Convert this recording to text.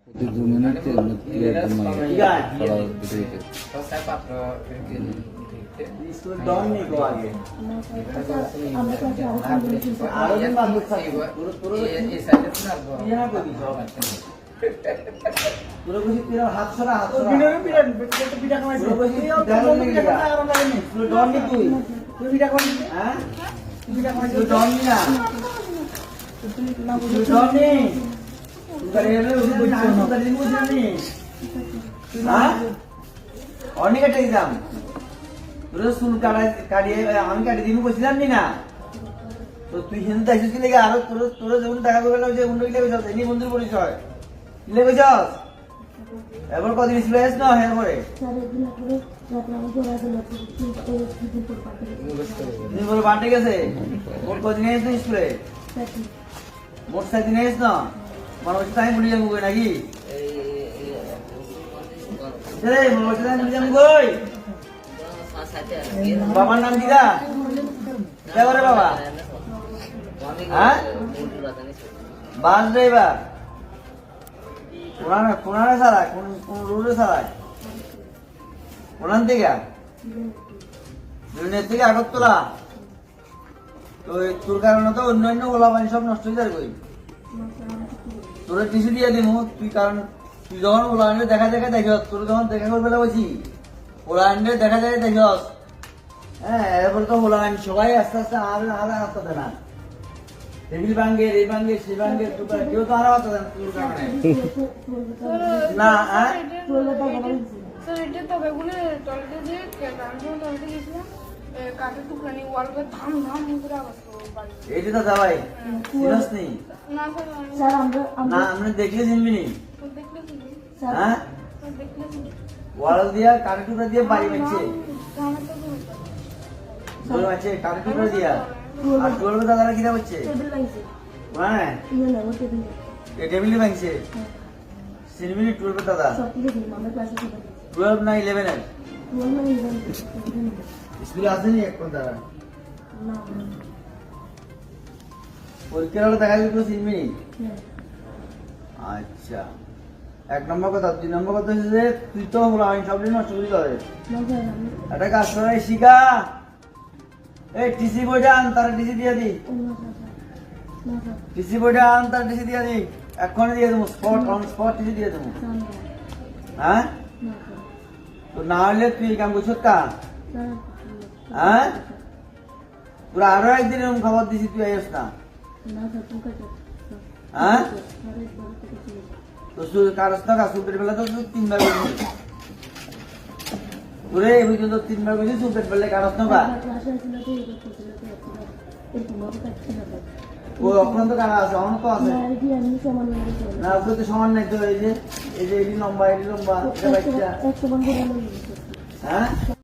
2 menit इसको don नहीं को आगे यहाँ पे भी पूरा कुछ तेरा हाथ छोड़ा हाथ छोड़ा बिना बिना बिना कमाई पूरा कुछ डालो नहीं लगा तू डॉन नहीं तू बिना कमाई हां बिना कमाई तू डॉन नहीं ना तू डॉन नहीं तू करे ले उसे कुछ कर दिन कुछ नहीं हां और नहीं कटे एग्जाम তোর চুল কাটিয়ে আমি কাটি দিন বলছিলাম না তো তুই হিন্দু দেখছিস কি লেগে আরো তোর যখন দেখা করবে না যে অন্য কি লেগে যাচ্ছে নি বন্ধুর পরিচয় কি লেগে যাস এবার কদিন স্প্লেস না হ্যাঁ পরে তুমি বলে বাঁটে গেছে মোট কদিন এসে স্প্লে মোট 7 দিন এসে না মানুষ টাইম ভুলে যাবো নাকি রে মোট টাইম ভুলে যাবো কই বাবার নাম কি দা কে করে বাবা হ্যাঁ বাস ড্রাইভার কোনারে সারা কোন রোডে সারা কোনান থেকে দুনিয়া থেকে আগরতলা তো তোর কারণে তো অন্যান্য ওলাবানি সব নষ্ট হয়ে যাবে কই তোর টিসি দিয়ে দিমু তুই কারণ তুই যখন ওলাবানি দেখা দেখ তোর যখন দেখা করবে বলছি ওলাবানি দেখা দেখস হ্যাঁ এরপর তো ওলাবানি সবাই আস্তে আস্তে আর আসতে না টেবিল ভাঙ্গে এই ভাঙ্গে সেই ভাঙ্গে কেউ তো আর আসতে না তোর কারণে না হ্যাঁ এটা তো বেগুনে টয়লেটে যে টয়লেটে গেছিলাম কাঠের টুকরা নিয়ে ওয়ালকে ধাম ধাম করে আবার এইটা তো যাবাই সিরিয়াস নেই না স্যার না আমরা দেখলে চিনবি নি দেখলে হ্যাঁ দেখলে ওয়াল দিয়া কাঠের টুকরা দিয়ে বাড়ি মারছে ধামে তো বল মারছে কাঠের টুকরা দিয়া আর টুয়েলভে দাদারা কিনা হচ্ছে টেবিল বাইছে হ্যাঁ না ও টেবিল এই টেবিলে ভাঙছে সিনমিনি টুয়েলভে দাদা সব কিছু দিন আমরা ক্লাসে ছিল 12 না 11 এর 12 না 11 স্কুলে আসেনি এক কোন দাদা না পরীক্ষার হলে দেখা যাবে সিনমিনি আচ্ছা এক নম্বর কথা 2 নম্বর কথা হচ্ছে যে তুই তো হলো আমি সব দিন নষ্ট করি করে এটা কাজ করে শিখা এই টিসি বইটা আন তার টিসি দিয়ে দি টিসি বইটা আন তার টিসি দিয়ে দি এখন দিয়ে দেবো স্পট অন স্পট টিসি দিয়ে দেবো হ্যাঁ তো না হলে তুই এই কাম করছিস কা হ্যাঁ তোর আরো একদিন এরকম খবর দিছি তুই আইস না হ্যাঁ তো কারস না সুপের বেলা তো 3 বার বলছিস তোরে এই পর্যন্ত 3 বার বলছিস সুপের বেলা কারস না বা ও এখন তো কারা আছে অন্য তো আছে না ওগুলো তো সমান নাই তো এই যে এই লম্বা এটা বাচ্চা হ্যাঁ